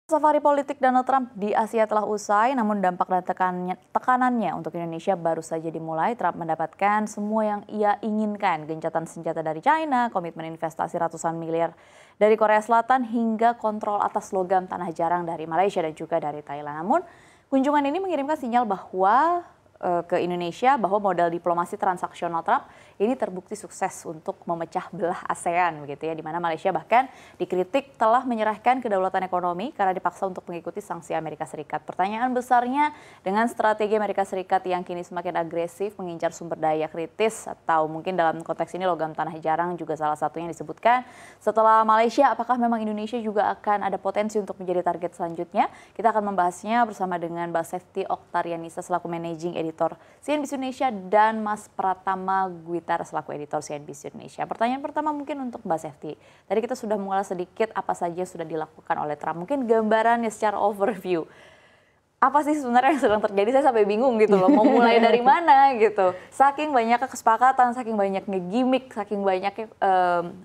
Safari politik Donald Trump di Asia telah usai, namun dampak dan tekanannya untuk Indonesia baru saja dimulai. Trump mendapatkan semua yang ia inginkan, gencatan senjata dari China, komitmen investasi ratusan miliar dari Korea Selatan, hingga kontrol atas logam tanah jarang dari Malaysia dan juga dari Thailand. Namun, kunjungan ini mengirimkan sinyal bahwa ke Indonesia bahwa modal diplomasi transaksional Trump ini terbukti sukses untuk memecah belah ASEAN begitu ya, di mana Malaysia bahkan dikritik telah menyerahkan kedaulatan ekonomi karena dipaksa untuk mengikuti sanksi Amerika Serikat. Pertanyaan besarnya, dengan strategi Amerika Serikat yang kini semakin agresif mengincar sumber daya kritis, atau mungkin dalam konteks ini logam tanah jarang juga salah satunya disebutkan. Setelah Malaysia, apakah memang Indonesia juga akan ada potensi untuk menjadi target selanjutnya? Kita akan membahasnya bersama dengan Mbak Sefty Oktarianisa selaku Managing Editor CNBC Indonesia dan Mas Pratama Gwitar selaku Editor CNBC Indonesia. Pertanyaan pertama mungkin untuk Mbak Sefty. Tadi kita sudah mengulas sedikit apa saja sudah dilakukan oleh Trump. Mungkin gambarannya secara overview. Apa sih sebenarnya yang sedang terjadi? Saya sampai bingung gitu loh, mau mulai dari mana gitu. Saking banyaknya kesepakatan, saking banyaknya gimmick, saking banyaknya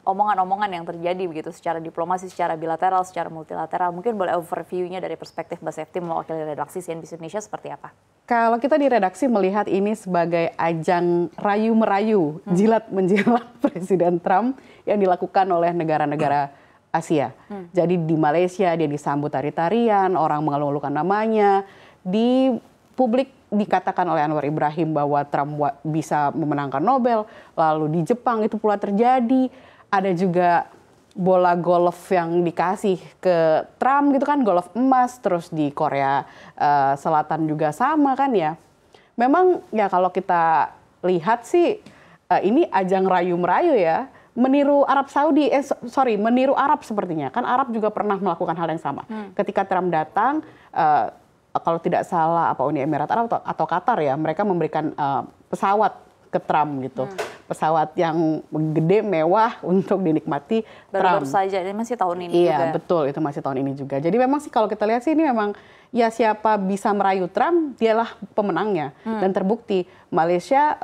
omongan-omongan yang terjadi begitu secara diplomasi, secara bilateral, secara multilateral. Mungkin boleh overview-nya dari perspektif Mbak Sefty mewakili redaksi CNBC Indonesia seperti apa? Kalau kita di redaksi melihat ini sebagai ajang rayu-merayu, jilat-menjilat Presiden Trump yang dilakukan oleh negara-negara Asia. Jadi di Malaysia dia disambut tari-tarian, orang mengeluh-elukan namanya. Di publik dikatakan oleh Anwar Ibrahim bahwa Trump bisa memenangkan Nobel. Lalu di Jepang itu pula terjadi. Ada juga bola golf yang dikasih ke Trump gitu kan, golf emas. Terus di Korea Selatan juga sama kan ya. Memang ya kalau kita lihat sih ini ajang rayu-merayu ya. Meniru Arab Saudi, meniru Arab sepertinya. Kan Arab juga pernah melakukan hal yang sama. Ketika Trump datang, kalau tidak salah apa Uni Emirat Arab atau Qatar ya, mereka memberikan pesawat ke Trump gitu. Pesawat yang gede, mewah untuk dinikmati Trump. Baru saja, ini masih tahun ini juga. Iya, betul, itu masih tahun ini juga. Jadi memang sih kalau kita lihat sih ini memang ya siapa bisa merayu Trump, dialah pemenangnya. Dan terbukti Malaysia,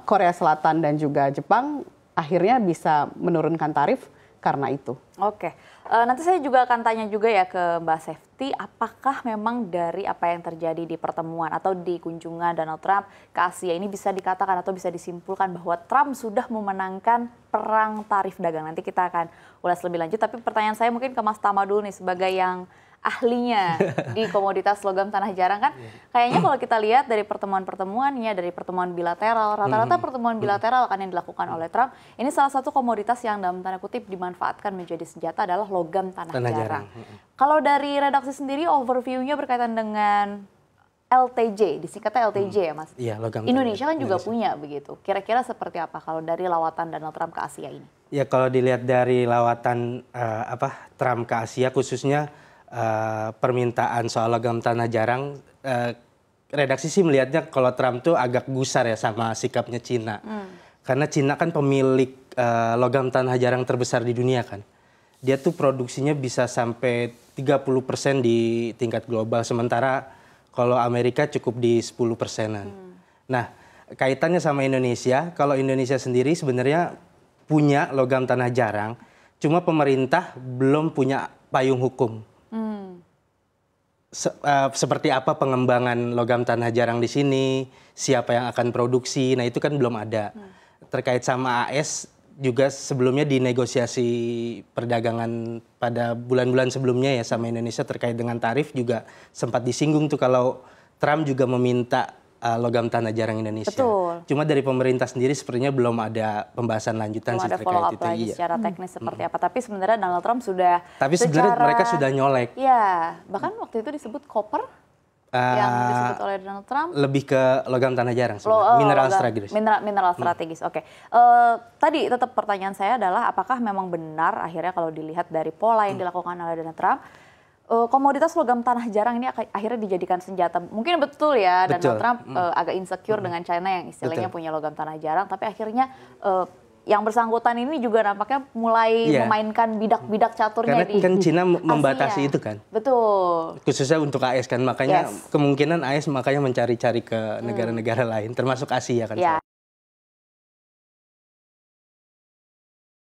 Korea Selatan dan juga Jepang akhirnya bisa menurunkan tarif karena itu. Oke, nanti saya juga akan tanya juga ya ke Mbak Sefty, apakah memang dari apa yang terjadi di pertemuan atau di kunjungan Donald Trump ke Asia ini bisa dikatakan atau bisa disimpulkan bahwa Trump sudah memenangkan perang tarif dagang. Nanti kita akan ulas lebih lanjut, tapi pertanyaan saya mungkin ke Mas Tama dulu nih sebagai yang ahlinya di komoditas logam tanah jarang kan. Kayaknya kalau kita lihat dari pertemuan-pertemuannya, dari pertemuan bilateral, rata-rata pertemuan bilateral kan yang dilakukan oleh Trump, ini salah satu komoditas yang dalam tanda kutip dimanfaatkan menjadi senjata adalah logam tanah jarang. Kalau dari redaksi sendiri overview-nya berkaitan dengan LTJ, disingkatnya LTJ ya Mas? Iya, logam Indonesia kan juga punya begitu. Kira-kira seperti apa kalau dari lawatan Donald Trump ke Asia ini? Ya kalau dilihat dari lawatan Trump ke Asia khususnya permintaan soal logam tanah jarang, redaksi sih melihatnya kalau Trump tuh agak gusar ya sama sikapnya Cina. Karena Cina kan pemilik logam tanah jarang terbesar di dunia kan. Dia tuh produksinya bisa sampai 30% di tingkat global, sementara kalau Amerika cukup di 10%-an. Nah, kaitannya sama Indonesia, kalau Indonesia sendiri sebenarnya punya logam tanah jarang, cuma pemerintah belum punya payung hukum. Seperti apa pengembangan logam tanah jarang di sini, siapa yang akan produksi, nah itu kan belum ada. Terkait sama AS juga sebelumnya di negosiasi perdagangan pada bulan-bulan sebelumnya ya sama Indonesia terkait dengan tarif juga sempat disinggung tuh kalau Trump juga meminta logam tanah jarang Indonesia. Betul. Cuma dari pemerintah sendiri sepertinya belum ada pembahasan lanjutan belum sih ada terkait follow up itu. lagi secara teknis seperti apa. Tapi sebenarnya Donald Trump sudah sebenarnya mereka sudah nyolek. Ya, bahkan waktu itu disebut koper yang disebut oleh Donald Trump. Lebih ke logam tanah jarang, mineral strategis. Mineral strategis, oke. Tadi tetap pertanyaan saya adalah apakah memang benar akhirnya kalau dilihat dari pola yang dilakukan oleh Donald Trump, komoditas logam tanah jarang ini akhirnya dijadikan senjata. Mungkin betul ya, Donald Trump agak insecure dengan China yang istilahnya punya logam tanah jarang, tapi akhirnya yang bersangkutan ini juga nampaknya mulai memainkan bidak-bidak caturnya. Karena kan Cina membatasi Asia. itu kan. Betul. Khususnya untuk AS kan, makanya kemungkinan AS makanya mencari-cari ke negara-negara lain, termasuk Asia kan.